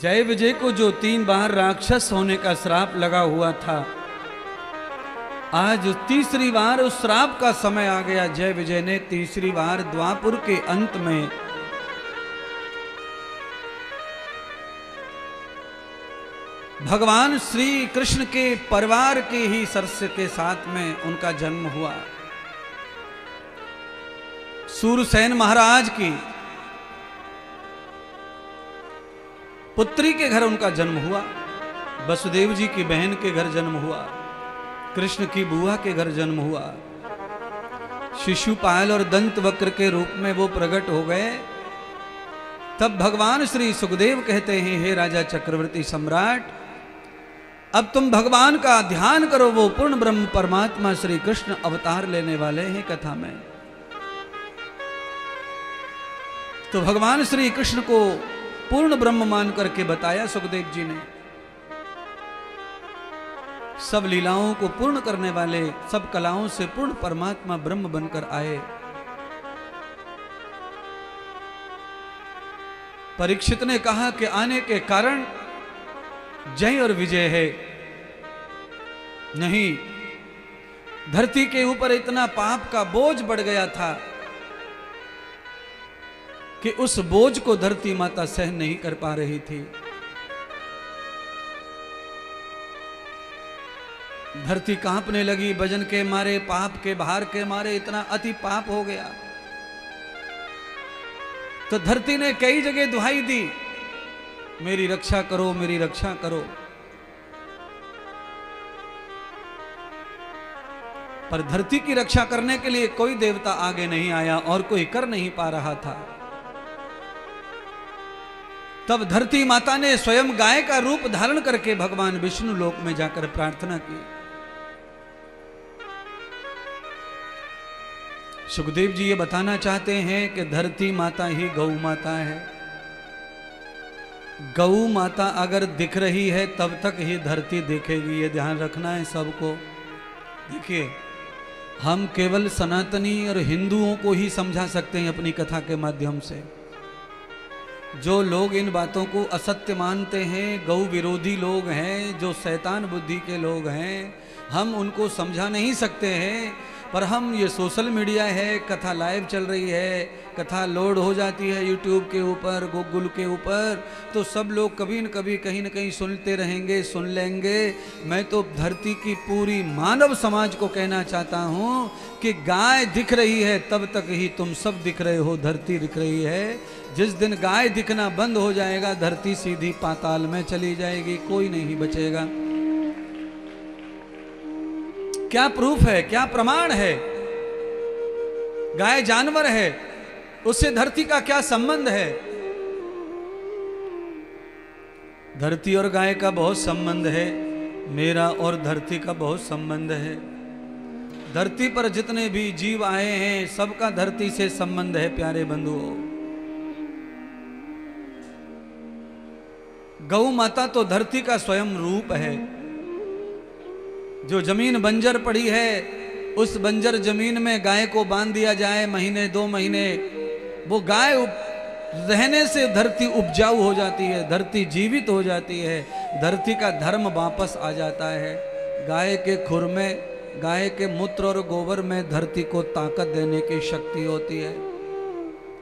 जय विजय को जो 3 बार राक्षस होने का श्राप लगा हुआ था, आज तीसरी बार उस श्राप का समय आ गया। जय विजय ने तीसरी बार द्वापुर के अंत में भगवान श्री कृष्ण के परिवार के ही सदस्य के साथ में उनका जन्म हुआ। सूरसेन महाराज की पुत्री के घर उनका जन्म हुआ, वसुदेव जी की बहन के घर जन्म हुआ, कृष्ण की बुआ के घर जन्म हुआ। शिशुपाल और दंतवक्र के रूप में वो प्रकट हो गए। तब भगवान श्री सुखदेव कहते हैं, हे राजा चक्रवर्ती सम्राट, अब तुम भगवान का ध्यान करो। वो पूर्ण ब्रह्म परमात्मा श्री कृष्ण अवतार लेने वाले हैं कथा में। तो भगवान श्री कृष्ण को पूर्ण ब्रह्म मान करके बताया सुखदेव जी ने। सब लीलाओं को पूर्ण करने वाले, सब कलाओं से पूर्ण परमात्मा ब्रह्म बनकर आए। परीक्षित ने कहा कि आने के कारण जय और विजय है। नहीं, धरती के ऊपर इतना पाप का बोझ बढ़ गया था कि उस बोझ को धरती माता सहन नहीं कर पा रही थी। धरती कांपने लगी, वजन के मारे, पाप के भार के मारे इतना अति पाप हो गया। तो धरती ने कई जगह दुहाई दी, मेरी रक्षा करो, मेरी रक्षा करो। पर धरती की रक्षा करने के लिए कोई देवता आगे नहीं आया और कोई कर नहीं पा रहा था। तब धरती माता ने स्वयं गाय का रूप धारण करके भगवान विष्णु लोक में जाकर प्रार्थना की। सुखदेव जी ये बताना चाहते हैं कि धरती माता ही गौ माता है। गौ माता अगर दिख रही है तब तक ही धरती दिखेगी, ये ध्यान रखना है सबको। देखिए, हम केवल सनातनी और हिंदुओं को ही समझा सकते हैं अपनी कथा के माध्यम से। जो लोग इन बातों को असत्य मानते हैं, गौ विरोधी लोग हैं, जो शैतान बुद्धि के लोग हैं, हम उनको समझा नहीं सकते हैं। पर हम ये सोशल मीडिया है, कथा लाइव चल रही है, कथा लोड हो जाती है यूट्यूब के ऊपर, गूगल के ऊपर, तो सब लोग कभी न कभी कहीं न कहीं सुनते रहेंगे, सुन लेंगे। मैं तो धरती की पूरी मानव समाज को कहना चाहता हूँ कि गाय दिख रही है तब तक ही तुम सब दिख रहे हो, धरती दिख रही है। जिस दिन गाय दिखना बंद हो जाएगा, धरती सीधी पाताल में चली जाएगी, कोई नहीं बचेगा। क्या प्रूफ है, क्या प्रमाण है? गाय जानवर है, उससे धरती का क्या संबंध है? धरती और गाय का बहुत संबंध है, मेरा और धरती का बहुत संबंध है। धरती पर जितने भी जीव आए हैं सबका धरती से संबंध है प्यारे बंधुओं। गौ माता तो धरती का स्वयं रूप है। जो जमीन बंजर पड़ी है, उस बंजर जमीन में गाय को बांध दिया जाए महीने 2 महीने, वो गाय रहने से धरती उपजाऊ हो जाती है, धरती जीवित हो जाती है, धरती का धर्म वापस आ जाता है। गाय के खुर में, गाय के मूत्र और गोबर में धरती को ताकत देने की शक्ति होती है।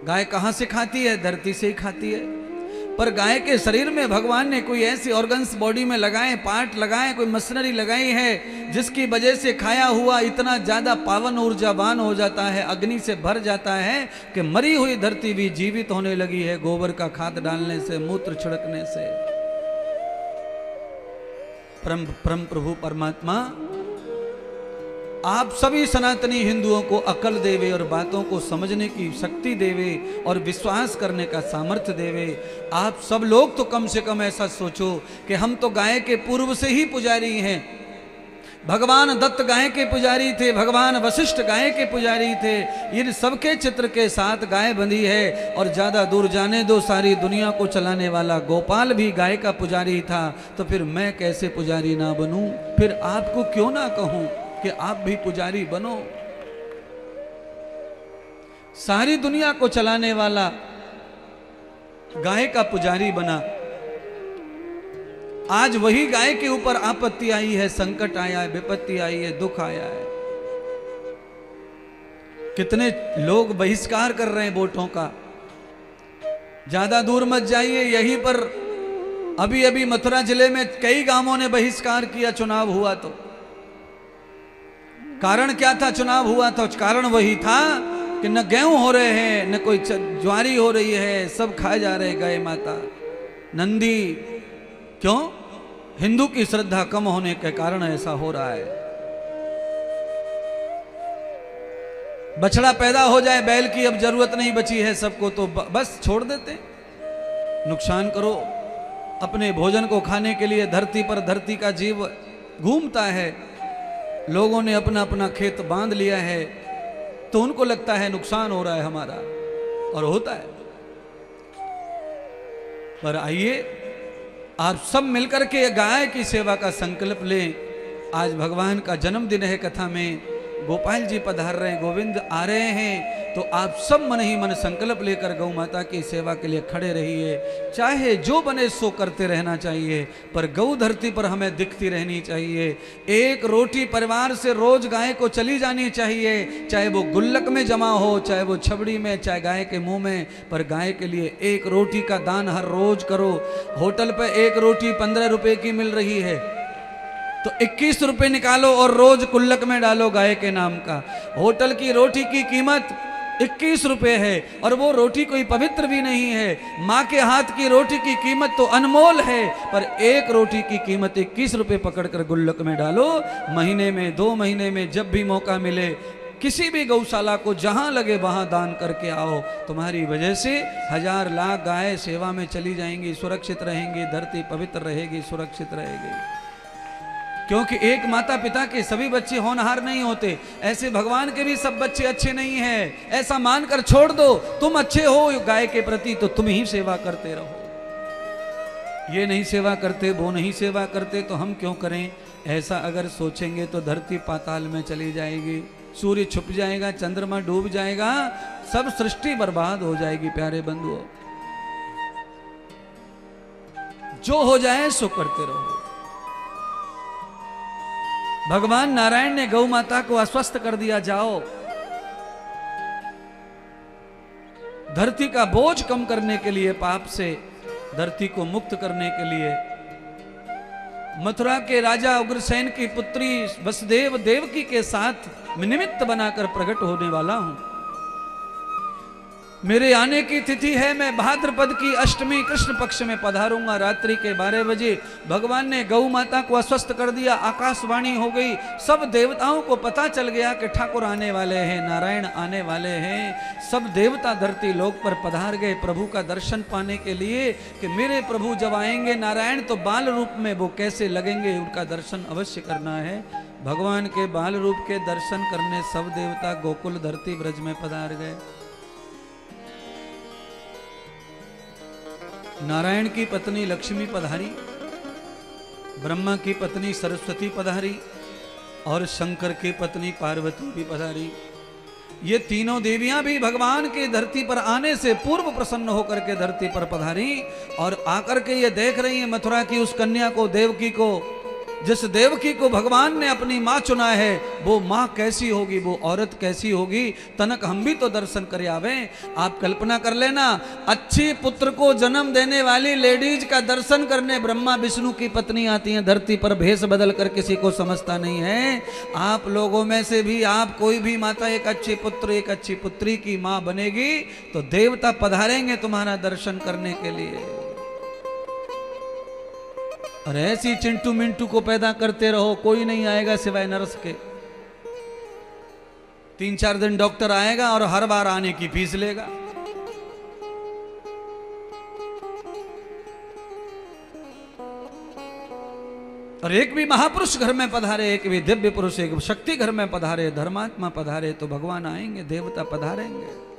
गाय कहाँ से खाती है? धरती से ही खाती है। पर गाय के शरीर में भगवान ने कोई ऐसी ऑर्गन्स बॉडी में लगाए, पार्ट लगाए, कोई मशीनरी लगाई है जिसकी वजह से खाया हुआ इतना ज्यादा पावन ऊर्जावान हो जाता है, अग्नि से भर जाता है कि मरी हुई धरती भी जीवित होने लगी है गोबर का खाद डालने से, मूत्र छिड़कने से। परम प्रभु परमात्मा आप सभी सनातनी हिंदुओं को अकल देवे और बातों को समझने की शक्ति देवे और विश्वास करने का सामर्थ्य देवे। आप सब लोग तो कम से कम ऐसा सोचो कि हम तो गाय के पूर्व से ही पुजारी हैं। भगवान दत्त गाय के पुजारी थे, भगवान वशिष्ठ गाय के पुजारी थे। इन सबके चित्र के साथ गाय बंधी है। और ज्यादा दूर जाने दो, सारी दुनिया को चलाने वाला गोपाल भी गाय का पुजारी था। तो फिर मैं कैसे पुजारी ना बनूं? फिर आपको क्यों ना कहूं कि आप भी पुजारी बनो। सारी दुनिया को चलाने वाला गाय का पुजारी बना। आज वही गाय के ऊपर आपत्ति आई है, संकट आया है, विपत्ति आई है, दुख आया है। कितने लोग बहिष्कार कर रहे हैं वोटों का। ज्यादा दूर मत जाइए, यहीं पर अभी अभी मथुरा जिले में कई गांवों ने बहिष्कार किया चुनाव हुआ तो। कारण क्या था चुनाव हुआ तो? कारण वही था कि न गेहूं हो रहे हैं, न कोई ज्वारी हो रही है, सब खाए जा रहे गाय माता नंदी। क्यों? हिंदू की श्रद्धा कम होने के कारण ऐसा हो रहा है। बछड़ा पैदा हो जाए, बैल की अब जरूरत नहीं बची है सबको, तो बस छोड़ देते। नुकसान करो अपने भोजन को खाने के लिए। धरती पर धरती का जीव घूमता है, लोगों ने अपना अपना खेत बांध लिया है, तो उनको लगता है नुकसान हो रहा है हमारा, और होता है। पर आइए आप सब मिलकर के गाय की सेवा का संकल्प लें। आज भगवान का जन्मदिन है, कथा में गोपाल जी पधार रहे हैं, गोविंद आ रहे हैं, तो आप सब मन ही मन संकल्प लेकर गौ माता की सेवा के लिए खड़े रहिए। चाहे जो बने सो करते रहना चाहिए, पर गौ धरती पर हमें दिखती रहनी चाहिए। एक रोटी परिवार से रोज गाय को चली जानी चाहिए, चाहे वो गुल्लक में जमा हो, चाहे वो छबड़ी में, चाहे गाय के मुंह में, पर गाय के लिए एक रोटी का दान हर रोज करो। होटल पे एक रोटी 15 रुपए की मिल रही है, तो 21 रुपए निकालो और रोज गुल्लक में डालो गाय के नाम का। होटल की रोटी की कीमत 21 रुपए है, और वो रोटी कोई पवित्र भी नहीं है। माँ के हाथ की रोटी की कीमत तो अनमोल है, पर एक रोटी की कीमत 21 रुपए पकड़कर गुल्लक में डालो। महीने में, 2 महीने में, जब भी मौका मिले, किसी भी गौशाला को जहां लगे वहां दान करके आओ। तुम्हारी वजह से 1000 लाख गाय सेवा में चली जाएंगी, सुरक्षित रहेंगी, धरती पवित्र रहेगी, सुरक्षित रहेगी। क्योंकि एक माता पिता के सभी बच्चे होनहार नहीं होते, ऐसे भगवान के भी सब बच्चे अच्छे नहीं हैं। ऐसा मानकर छोड़ दो, तुम अच्छे हो गाय के प्रति तो तुम ही सेवा करते रहो। ये नहीं सेवा करते, वो नहीं सेवा करते, तो हम क्यों करें? ऐसा अगर सोचेंगे तो धरती पाताल में चली जाएगी, सूर्य छुप जाएगा, चंद्रमा डूब जाएगा, सब सृष्टि बर्बाद हो जाएगी। प्यारे बंधुओं, जो हो जाए सो करते रहो। भगवान नारायण ने गौ माता को अस्वस्थ कर दिया, जाओ धरती का बोझ कम करने के लिए, पाप से धरती को मुक्त करने के लिए। मथुरा के राजा उग्रसेन की पुत्री वसुदेव देवकी के साथ निमित्त बनाकर प्रकट होने वाला हूं। मेरे आने की तिथि है, मैं भाद्रपद की अष्टमी कृष्ण पक्ष में पधारूंगा। रात्रि के 12 बजे भगवान ने गौ माता को अस्वस्थ कर दिया, आकाशवाणी हो गई, सब देवताओं को पता चल गया कि ठाकुर आने वाले हैं, नारायण आने वाले हैं। सब देवता धरती लोक पर पधार गए प्रभु का दर्शन पाने के लिए, कि मेरे प्रभु जब आएंगे नारायण तो बाल रूप में वो कैसे लगेंगे, उनका दर्शन अवश्य करना है। भगवान के बाल रूप के दर्शन करने सब देवता गोकुल धरती ब्रज में पधार गए। नारायण की पत्नी लक्ष्मी पधारी, ब्रह्मा की पत्नी सरस्वती पधारी, और शंकर की पत्नी पार्वती भी पधारी। ये तीनों देवियां भी भगवान के धरती पर आने से पूर्व प्रसन्न होकर के धरती पर पधारी, और आकर के ये देख रही है मथुरा की उस कन्या को, देवकी को, जिस देवकी को भगवान ने अपनी माँ चुना है, वो माँ कैसी होगी, वो औरत कैसी होगी। तनक हम भी तो दर्शन कर आवे। आप कल्पना कर लेना, अच्छी पुत्र को जन्म देने वाली लेडीज का दर्शन करने ब्रह्मा विष्णु की पत्नी आती हैं धरती पर, भेष बदल कर, किसी को समझता नहीं है। आप लोगों में से भी आप कोई भी माता एक अच्छी पुत्र, एक अच्छी पुत्री की माँ बनेगी तो देवता पधारेंगे तुम्हारा दर्शन करने के लिए। और ऐसी चिंटू मिंटू को पैदा करते रहो, कोई नहीं आएगा सिवाय नर्स के। 3-4 दिन डॉक्टर आएगा और हर बार आने की फीस लेगा। और एक भी महापुरुष घर में पधारे, एक भी दिव्य पुरुष, एक शक्ति घर में पधारे, धर्मात्मा पधारे तो भगवान आएंगे, देवता पधारेंगे।